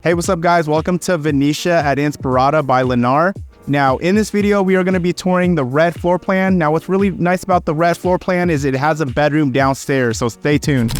Hey, what's up guys? Welcome to Venetia at Inspirata by Lennar. Now, in this video, we are going to be touring the Rhett floor plan. Now, what's really nice about the Rhett floor plan is it has a bedroom downstairs, so stay tuned.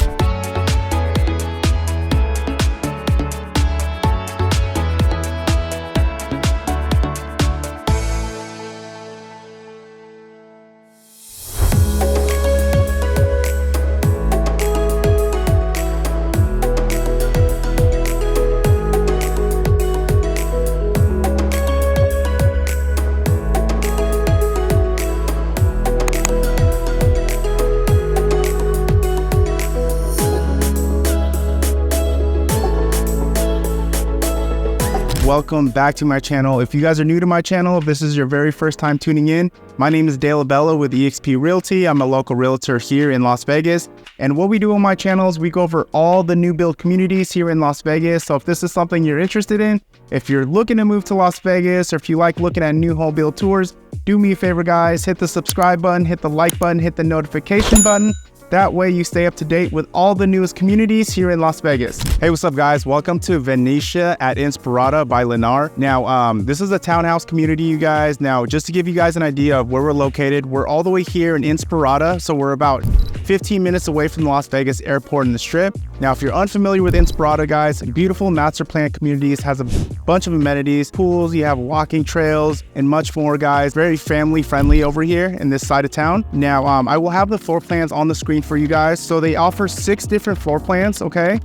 Welcome back to my channel. If you guys are new to my channel, if this is your very first time tuning in, my name is Abella with Sqft Realty. I'm a local realtor here in Las Vegas. And what we do on my channel is we go over all the new build communities here in Las Vegas. So if this is something you're interested in, if you're looking to move to Las Vegas, or if you like looking at new home build tours, do me a favor guys, hit the subscribe button, hit the like button, hit the notification button. That way you stay up to date with all the newest communities here in Las Vegas. Hey, what's up guys? Welcome to Venetia at Inspirata by Lennar. Now, this is a townhouse community, you guys. Now, just to give you guys an idea of where we're located, we're all the way here in Inspirata. So we're about 15 minutes away from the Las Vegas airport and the Strip. Now, if you're unfamiliar with Inspirata, guys, beautiful master plan communities, has a bunch of amenities, pools, you have walking trails, and much more, guys. Very family friendly over here in this side of town. Now, I will have the floor plans on the screen for you guys. So they offer 6 different floor plans, okay?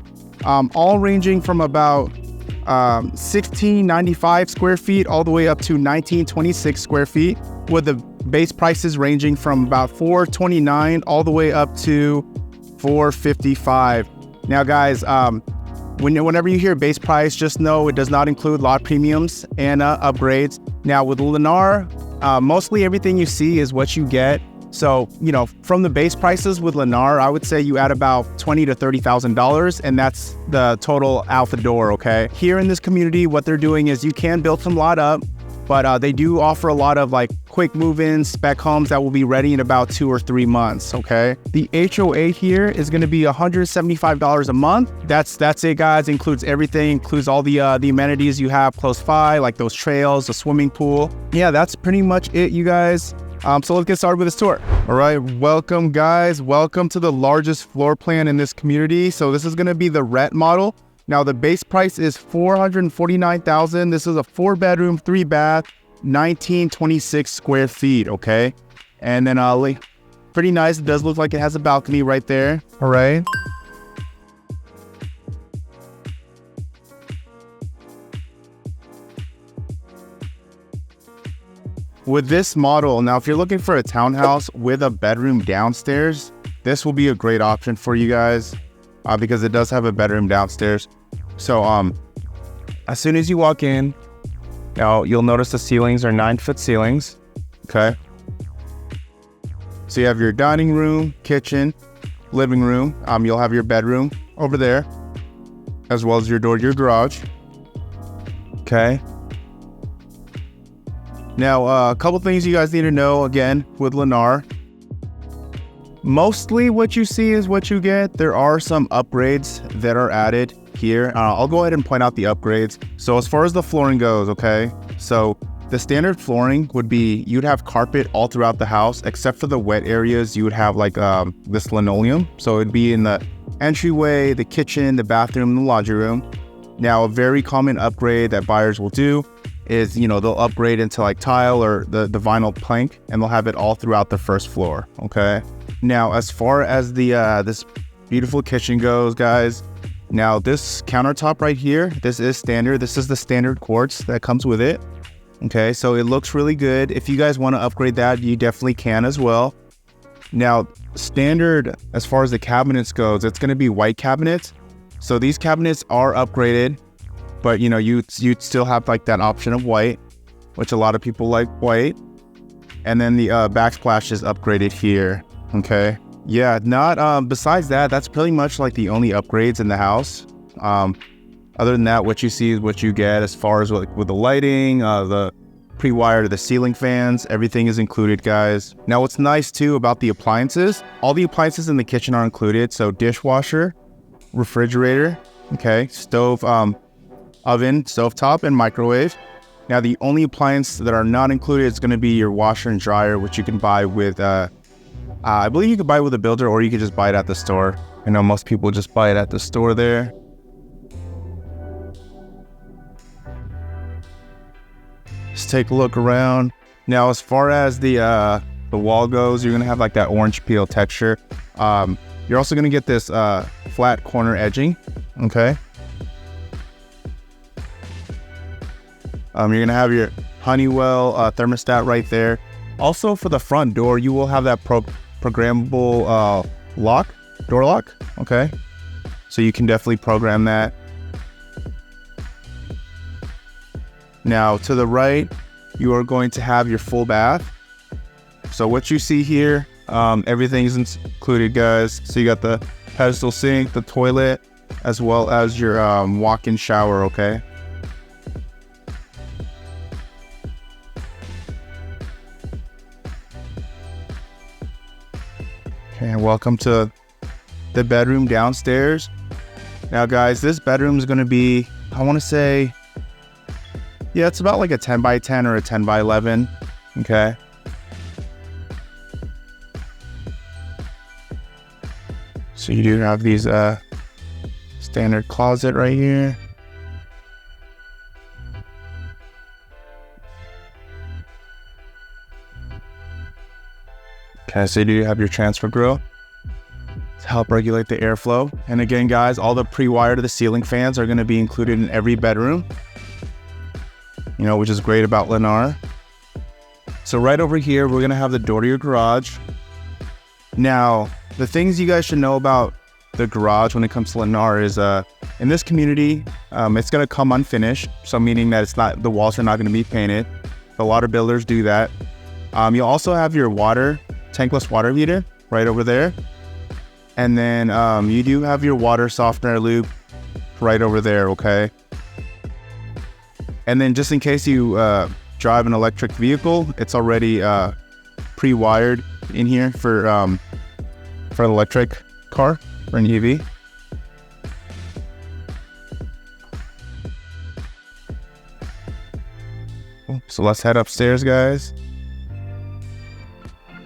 All ranging from about 1695 square feet all the way up to 1926 square feet, with the base prices ranging from about $429 all the way up to $455. Now guys, whenever you hear base price, just know it does not include lot premiums and upgrades. Now with Lennar, mostly everything you see is what you get. So, you know, from the base prices with Lennar, I would say you add about $20,000 to $30,000, and that's the total out the door, okay? Here in this community, what they're doing is you can build some lot up, but they do offer a lot of like quick move-ins, spec homes that will be ready in about 2 or 3 months, okay? The HOA here is gonna be $175 a month. That's it, guys. Includes everything, includes all the amenities you have close by, like those trails, the swimming pool. Yeah, that's pretty much it, you guys. So let's get started with this tour. All right, welcome guys. Welcome to the largest floor plan in this community. So this is gonna be the Rhett model. Now the base price is $449,000. This is a 4-bedroom, 3-bath, 1926 square feet, okay? And then pretty nice. It does look like it has a balcony right there, all right? With this model, now if you're looking for a townhouse with a bedroom downstairs, this will be a great option for you guys because it does have a bedroom downstairs. So as soon as you walk in, you'll notice the ceilings are 9-foot ceilings, okay? So you have your dining room, kitchen, living room. You'll have your bedroom over there, as well as your door to your garage, okay? Now, a couple things you guys need to know, again, with Lennar. Mostly what you see is what you get. There are some upgrades that are added here. I'll go ahead and point out the upgrades. So as far as the flooring goes, okay, so the standard flooring would be, you'd have carpet all throughout the house, except for the wet areas, you would have like this linoleum. So it'd be in the entryway, the kitchen, the bathroom, the laundry room. Now, a very common upgrade that buyers will do is, you know, they'll upgrade into like tile or the vinyl plank, and they'll have it all throughout the first floor, okay? Now, as far as the this beautiful kitchen goes, guys, now this countertop right here, this is standard. This is the standard quartz that comes with it, okay? So it looks really good. If you guys want to upgrade that, you definitely can as well. Now, standard as far as the cabinets goes, it's going to be white cabinets. So these cabinets are upgraded, but you know, you'd still have like that option of white, which a lot of people like white. And then the backsplash is upgraded here, okay? Yeah, not besides that, that's pretty much like the only upgrades in the house. Other than that, what you see is what you get as far as with the lighting, the pre-wire to the ceiling fans, everything is included, guys. Now, what's nice too about the appliances, all the appliances in the kitchen are included. So dishwasher, refrigerator, okay, stove, oven, stovetop, and microwave. Now, the only appliance that are not included is going to be your washer and dryer, which you can buy with, I believe you can buy it with a builder, or you can just buy it at the store. I know most people just buy it at the store there. Just take a look around. Now, as far as the wall goes, you're gonna have like that orange peel texture. You're also gonna get this flat corner edging. Okay. You're gonna have your Honeywell thermostat right there. Also, for the front door, you will have that programmable door lock. Okay. So you can definitely program that. Now, to the right, you are going to have your full bath. So what you see here, everything's included, guys. So you got the pedestal sink, the toilet, as well as your walk-in shower, okay? Okay, and welcome to the bedroom downstairs. Now, guys, this bedroom is going to be, I want to say, yeah, it's about like a 10 by 10 or a 10 by 11, okay? So you do have these standard closet right here. Okay, so you do have your transfer grill to help regulate the airflow. And again, guys, all the pre-wire to the ceiling fans are gonna be included in every bedroom, you know, which is great about Lennar. So right over here, we're gonna have the door to your garage. Now, the things you guys should know about the garage when it comes to Lennar is, in this community, it's gonna come unfinished. So meaning that the walls are not gonna be painted. A lot of builders do that. You'll also have your tankless water heater right over there. And then you do have your water softener loop right over there, okay? And then just in case you drive an electric vehicle, it's already pre-wired in here for an electric car, for an EV. So let's head upstairs, guys.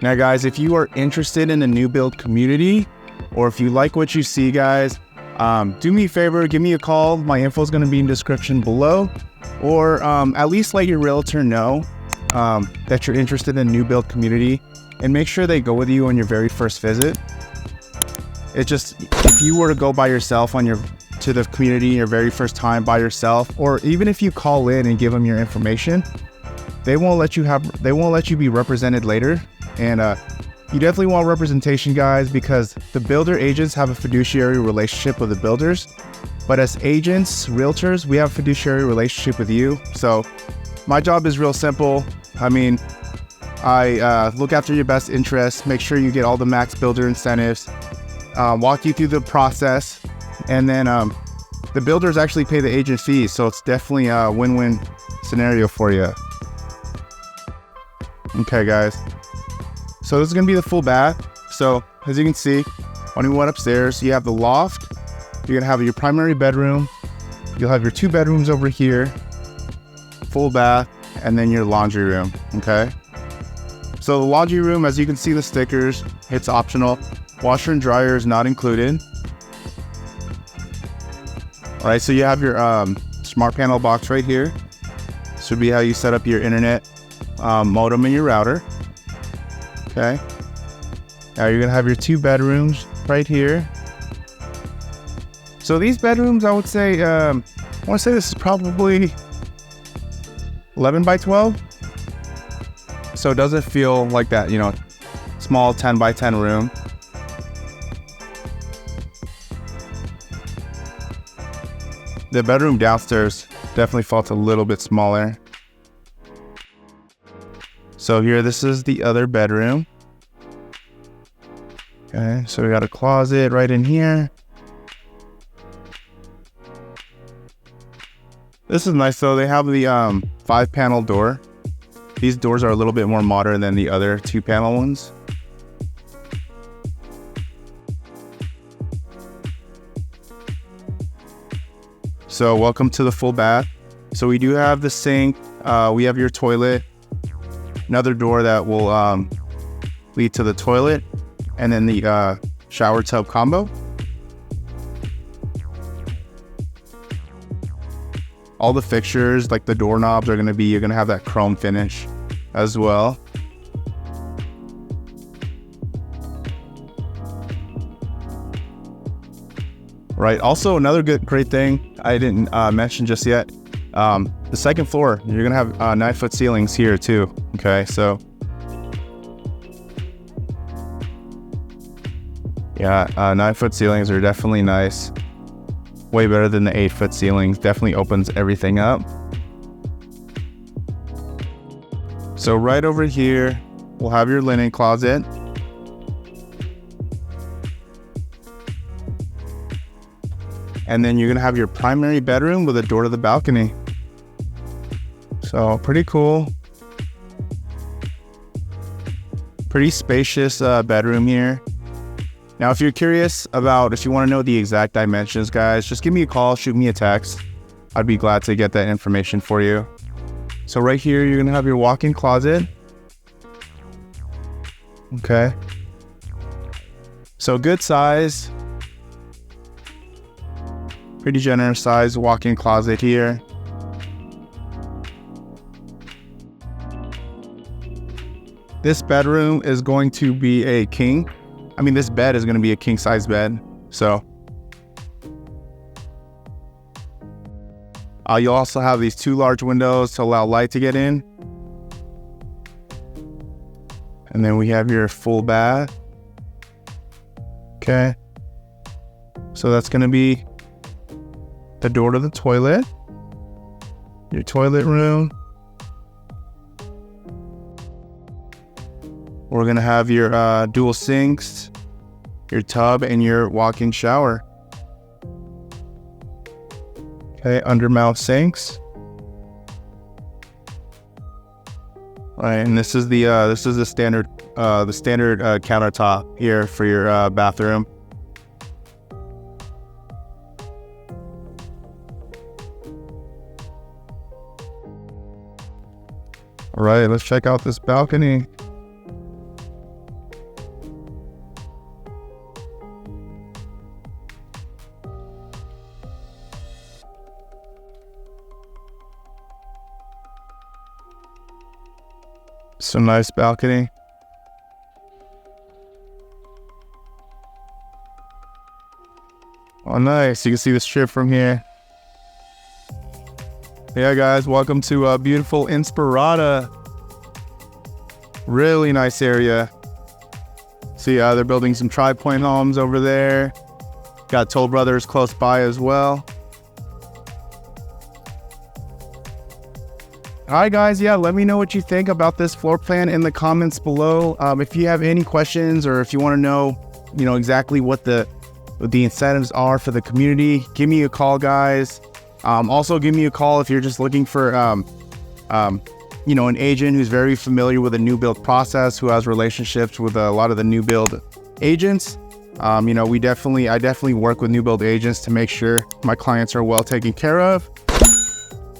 Now, guys, if you are interested in a new build community, or if you like what you see, guys, do me a favor, give me a call. My info is going to be in the description below, or at least let your realtor know that you're interested in a new build community, and make sure they go with you on your very first visit. It just, if you were to go by yourself to the community your very first time by yourself, or even if you call in and give them your information, they won't let you be represented later. And you definitely want representation, guys, because the builder agents have a fiduciary relationship with the builders, but as agents, realtors, we have a fiduciary relationship with you. So my job is real simple. I mean, I look after your best interests, make sure you get all the max builder incentives, walk you through the process, and then the builders actually pay the agent fees. So it's definitely a win-win scenario for you. Okay, guys. So this is gonna be the full bath. So as you can see, when you went upstairs, you have the loft, you're gonna have your primary bedroom, you'll have your 2 bedrooms over here, full bath, and then your laundry room, okay? So the laundry room, as you can see the stickers, it's optional. Washer and dryer is not included. All right, so you have your smart panel box right here. This would be how you set up your internet modem and your router. Okay. Now you're gonna have your 2 bedrooms right here. So these bedrooms, I would say, I want to say this is probably 11 by 12. So it doesn't feel like that, you know, small 10 by 10 room. The bedroom downstairs definitely felt a little bit smaller. So here, this is the other bedroom. Okay, so we got a closet right in here. This is nice though. They have the 5-panel door. These doors are a little bit more modern than the other 2-panel ones. So welcome to the full bath. So we do have the sink, we have your toilet, another door that will lead to the toilet, and then the shower tub combo. All the fixtures, like the doorknobs, are you're gonna have that chrome finish as well. Right, also another great thing I didn't mention just yet, the second floor, you're gonna have 9-foot ceilings here too, okay? So, yeah, 9-foot ceilings are definitely nice. Way better than the 8-foot ceilings. Definitely opens everything up. So right over here, we'll have your linen closet. And then you're gonna have your primary bedroom with a door to the balcony. So pretty cool. Pretty spacious bedroom here. Now, if you're curious about, if you want to know the exact dimensions, guys, just give me a call, shoot me a text. I'd be glad to get that information for you. So right here, you're going to have your walk-in closet. Okay. So good size. Pretty generous size walk-in closet here. This bedroom is going to be a king. I mean, this bed is going to be a king size bed. So you'll also have these 2 large windows to allow light to get in. And then we have your full bath. Okay. So that's going to be the door to the toilet, your toilet room. We're going to have your dual sinks, your tub, and your walk-in shower. Okay, undermount sinks. All right, and this is the standard countertop here for your bathroom. All right, let's check out this balcony. So nice balcony. Oh, nice. You can see the strip from here. Yeah, guys, welcome to beautiful Inspirada. Really nice area. See, they're building some Tripointe Homes over there. Got Toll Brothers close by as well. All right, guys. Yeah, let me know what you think about this floor plan in the comments below. If you have any questions, or if you want to know, exactly what the incentives are for the community, give me a call, guys. Also, give me a call if you're just looking for, an agent who's very familiar with the new build process, who has relationships with a lot of the new build agents. I definitely work with new build agents to make sure my clients are well taken care of.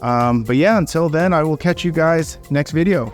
But yeah, until then, I will catch you guys next video.